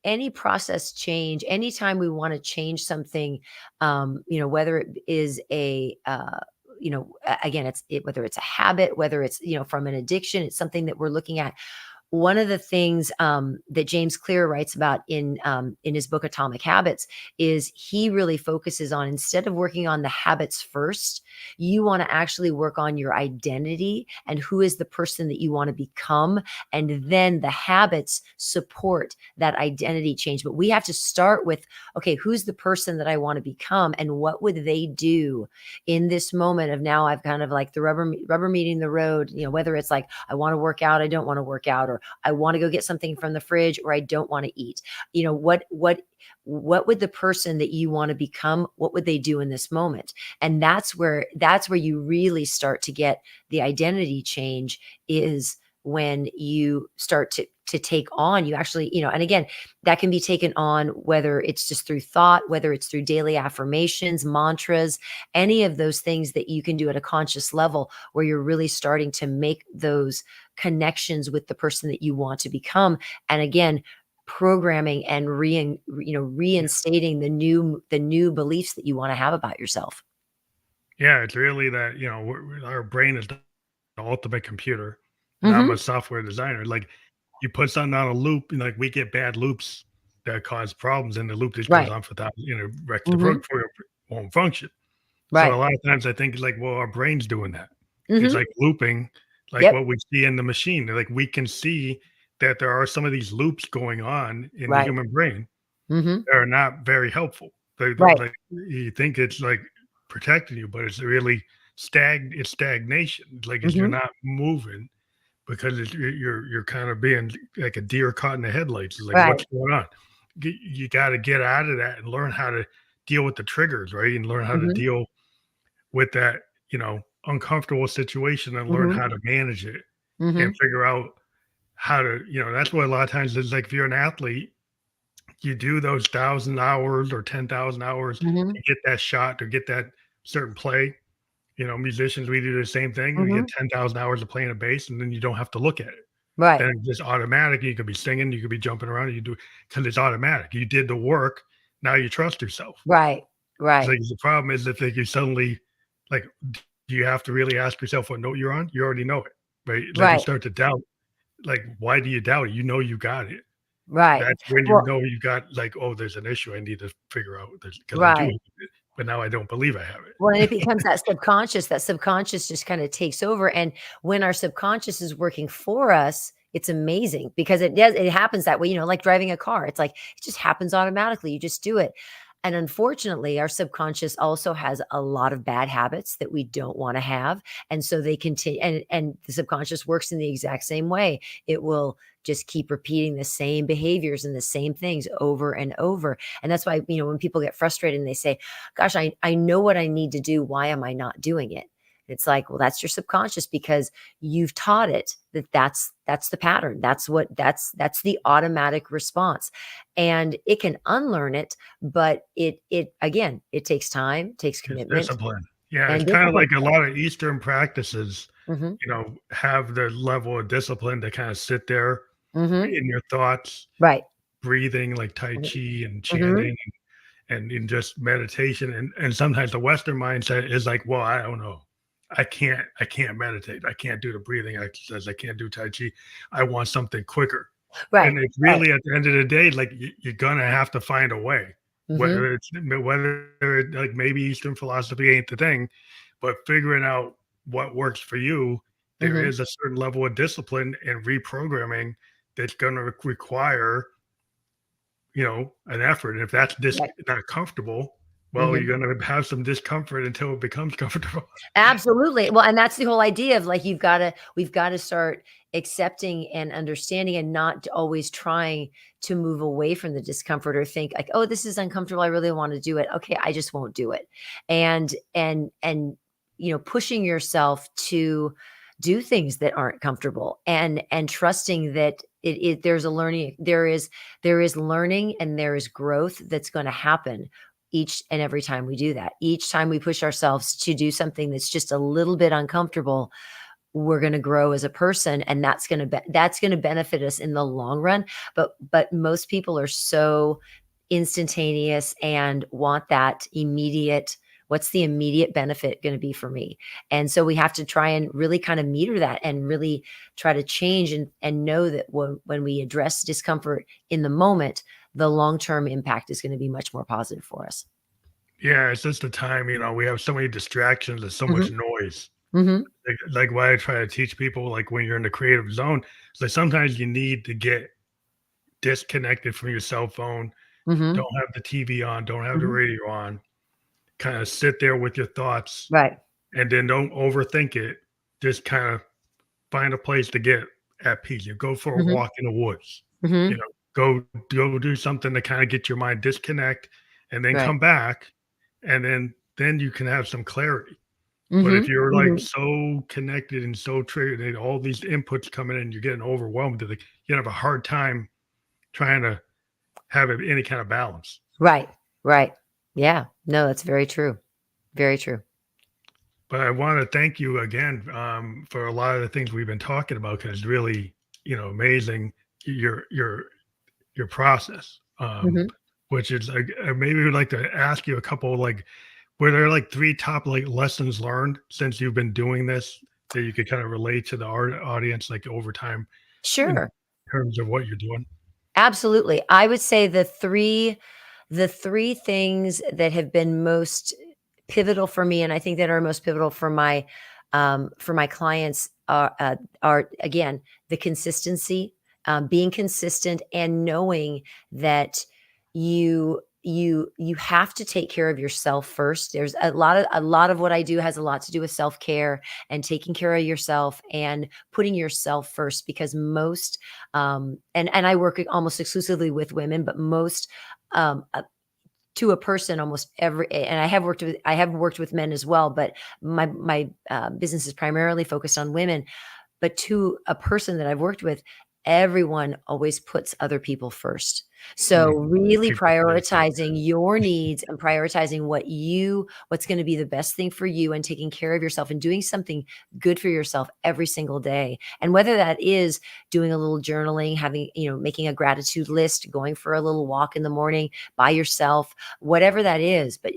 any process change, anytime we want to change something, whether it is again, whether it's a habit, whether it's, from an addiction, it's something that we're looking at. One of the things that James Clear writes about in his book Atomic Habits is he really focuses on, instead of working on the habits first, you want to actually work on your identity and who is the person that you want to become, and then the habits support that identity change. But we have to start with, okay, who's the person that I want to become, and what would they do in this moment of now I've kind of like the rubber meeting the road, whether it's like I want to work out, I don't want to work out, or I want to go get something from the fridge, or I don't want to eat. What would the person that you want to become, what would they do in this moment? And that's where you really start to get the identity change, is when you start to take on, you actually, and again, that can be taken on whether it's just through thought, whether it's through daily affirmations, mantras, any of those things that you can do at a conscious level, where you're really starting to make those connections with the person that you want to become. And again, programming and Yeah. reinstating the new beliefs that you want to have about yourself. Yeah, it's really that, our brain is the ultimate computer, and I'm Hmm. a software designer. Like, you put something on a loop, and like we get bad loops that cause problems, and the loop just goes Right. on for that, wrecks the Hmm. program won't function. So a Right. lot of times I think like, well, our brain's doing that. It's Hmm. like looping, like Yep. what we see in the machine. Like we can see that there are some of these loops going on in the Right. human brain Mhm. that are not very helpful. Right. Like you think it's like protecting you, but it's really it's stagnation. Like you're Mhm. not moving because you're kind of being like a deer caught in the headlights. It's like Right. what's going on? You got to get out of that and learn how to deal with the triggers, right? And learn how to Mhm. deal with that, uncomfortable situation and learn Mhm. how to manage it and Mhm. figure out how to, that's what a lot of times is like if you're an athlete, you do those 1,000 hours or 10,000 hours Mhm. to get that shot or get that certain play. Musicians, we do the same thing. We get Mhm. 10,000 hours of playing a bass and then you don't have to look at it. Right. Then it's just automatic. You could be singing, you could be jumping around, you do because it's automatic. You did the work. Now you trust yourself. Right. It's Right. like the problem is that like you suddenly like do you have to really ask yourself what note you're on? You already know it, right? Like you Right. start to doubt. Like, why do you doubt it? You know you got it. Right. That's when you Well, know you got like, oh, there's an issue I need to figure out because I do right. have it, but now I don't believe I have Well, and it it. becomes that subconscious just kinda takes over, and when our subconscious is working for us, it's amazing because it happens that way, like driving a car. It's like, it just happens automatically, you just do it. And unfortunately, our subconscious also has a lot of bad habits that we don't wanna have, and so they continue, and the subconscious works in the exact same way. It will just keep repeating the same behaviors and the same things over and over, and that's why, when people get frustrated and they say, gosh, I know what I need to do. Why am I not doing it? It's like, well, that's your subconscious because you've taught it that that's the pattern. That's the automatic response. And it can unlearn it, but it again, it takes time, takes It's commitment discipline. Yeah, it's and kind of discipline. like a lot of Eastern practices, Mhm. have the level of discipline to kind of sit there Mhm. in your thoughts, Right. breathing like Tai Mhm. Chi and Mhm. chanting and in just meditation. And sometimes the Western mindset is like, well, I don't know. I can't meditate. I can't do the breathing exercise. I can't do Tai Chi. I want something quicker. Right. And it's Right. really at the end of the day, like you're gonna have to find a way. Mhm. Whether like maybe Eastern philosophy ain't the thing, but figuring out what works for you, there Mhm. is a certain level of discipline and reprogramming that's gonna require an effort. And if that's Right. not comfortable, well, Mhm. you're gonna have some discomfort until it becomes comfortable. Absolutely. Well, and that's the whole idea of like we've got to start accepting and understanding and not always trying to move away from the discomfort or think like, "Oh, this is uncomfortable. I really want to do it. Okay, I just won't do it." And pushing yourself to do things that aren't comfortable and trusting that there's a learning there is learning and there is growth that's going to happen each and every time we do that. Each time we push ourselves to do something that's just a little bit uncomfortable, we're going to grow as a person, and that's going to benefit us in the long run. But most people are so instantaneous and want that immediate, what's the immediate benefit going to be for me? And so we have to try and really kind of meter that and really try to change and know that when we address discomfort in the moment, the long-term impact is going to be much more positive for us. Yeah, it's just the time, we have so many distractions, there's so much Mhm. noise. Mhm. Like why I try to teach people, like when you're in the creative zone, it's like sometimes you need to get disconnected from your cell phone, Mhm. don't have the TV on, don't have the Mhm. radio on, kind of sit there with your thoughts Right. and then don't overthink it. Just kind of find a place to get at peace. You go for a Mhm. walk in the woods. You Mhm. know, go do something to kind of get your mind disconnect, and then Right. come back, and then you can have some clarity. But if Mhm. you're like Mhm. so connected and so triggered, and all these inputs coming in, you're getting overwhelmed. Like you have a hard time trying to have any kind of balance. Right. Right. Yeah. No, that's very true. Very true. But I want to thank you again for a lot of the things we've been talking about because it's really amazing your your process. Mhm. Which is like maybe we'd like to ask you a couple like were there like three top like lessons learned since you've been doing this that you could kind of relate to the audience like over time in Sure. terms of what you're doing? Absolutely. I would say the three things that have been most pivotal for me, and I think that are most pivotal for my clients are again, the consistency, being consistent and knowing that you have to take care of yourself first. There's a lot of what I do has a lot to do with self-care and taking care of yourself and putting yourself first, because most and I work almost exclusively with women, but most to a person, almost every, and I have worked with men as well, but my business is primarily focused on women. But to a person that I've worked with, everyone always puts other people first. So Mm. really People please. prioritizing your needs and prioritizing what's going to be the best thing for you, and taking care of yourself and doing something good for yourself every single day. And whether that is doing a little journaling, making a gratitude list, going for a little walk in the morning by yourself, whatever that is, but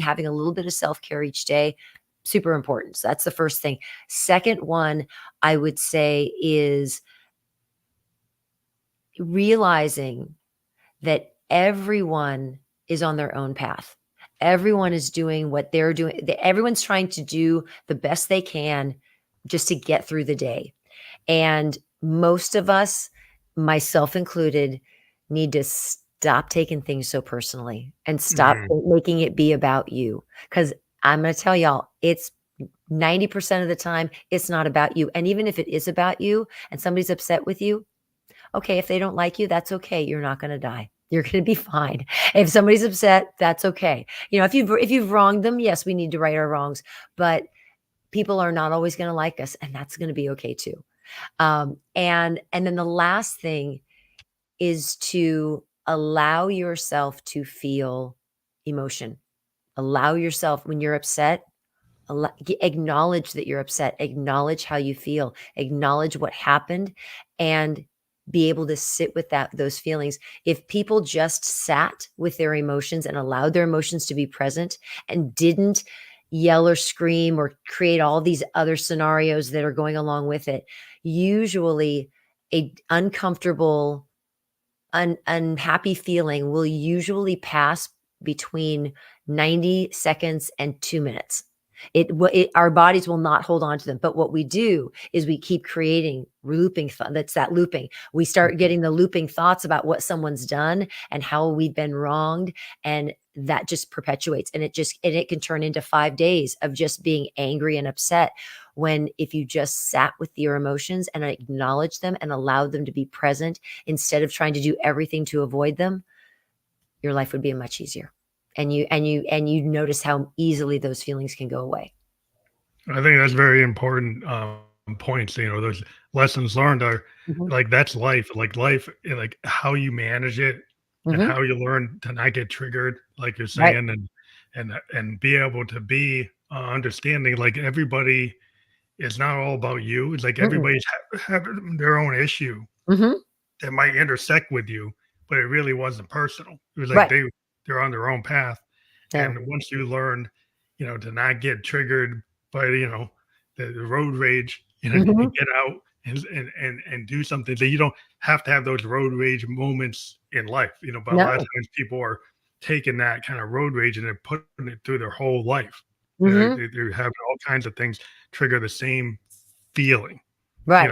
having a little bit of self-care each day, super important. So that's the first thing. Second one, I would say, is realizing that everyone is on their own path. Everyone is doing what they're doing. Everyone's trying to do the best they can just to get through the day. And most of us, myself included, need to stop taking things so personally and stop making it be about you. Because I'm going to tell y'all, it's 90% of the time, it's not about you. And even if it is about you and somebody's upset with you, okay, if they don't like you, that's okay. You're not going to die. You're going to be fine. If somebody's upset, that's okay. If you've wronged them, yes, we need to right our wrongs, but people are not always going to like us, and that's going to be okay too. And then the last thing is to allow yourself to feel emotion. Allow yourself, when you're upset, acknowledge that you're upset, acknowledge how you feel, acknowledge what happened, and be able to sit with those feelings. If people just sat with their emotions and allowed their emotions to be present and didn't yell or scream or create all these other scenarios that are going along with it, usually a uncomfortable, unhappy feeling will usually pass between 90 seconds and 2 minutes. Our bodies will not hold on to them. But what we do is we keep creating looping. That's that looping. We start getting the looping thoughts about what someone's done and how we've been wronged. And that just perpetuates. And it can turn into 5 days of just being angry and upset, when if you just sat with your emotions and acknowledged them and allowed them to be present instead of trying to do everything to avoid them, your life would be much easier. And you notice how easily those feelings can go away. I think that's very important points. Those lessons learned are like, that's life. Like life, like how you manage it and how you learn to not get triggered, like you're saying, Right. and be able to be understanding. Like everybody is not all about you. It's like everybody's having their own issue that might intersect with you, but it really wasn't personal. It was like Right. they're on their own path. Yeah. And once you learn, to not get triggered by, the road rage, to get out and do something, that you don't have to have those road rage moments in life, but a lot of No. times people are taking that kind of road rage and they're putting it through their whole life. They're having all kinds of things trigger the same feeling, Right.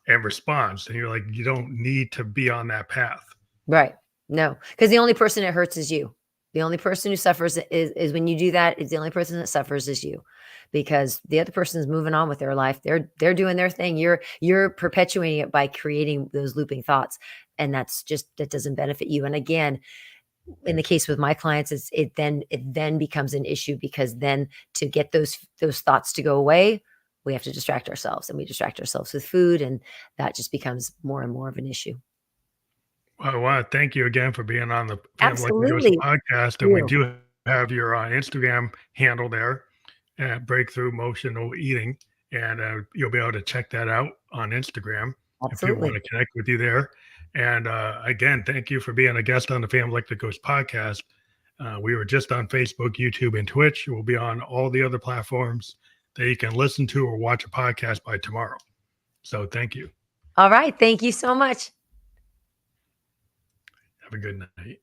and response. And you're like, you don't need to be on that path. Right. No, because the only person it hurts is you. The only person who suffers is when you do that. Is the only person that suffers is you, because the other person is moving on with their life. They're doing their thing. You're perpetuating it by creating those looping thoughts, and that doesn't benefit you. And again, in the case with my clients, it then becomes an issue, because then to get those thoughts to go away, we have to distract ourselves, and we distract ourselves with food, and that just becomes more and more of an issue. Well, I want to thank you again for being on the Family Life Coach Absolutely. podcast. And we do have your Instagram handle there at Breakthrough Emotional Eating. And you'll be able to check that out on Instagram if you want Absolutely. to connect with you there. And again, thank you for being a guest on the Family Life Coach podcast. We were just on Facebook, YouTube, and Twitch. We'll be on all the other platforms that you can listen to or watch a podcast by tomorrow. So thank you. All right. Thank you so much. Have a good night.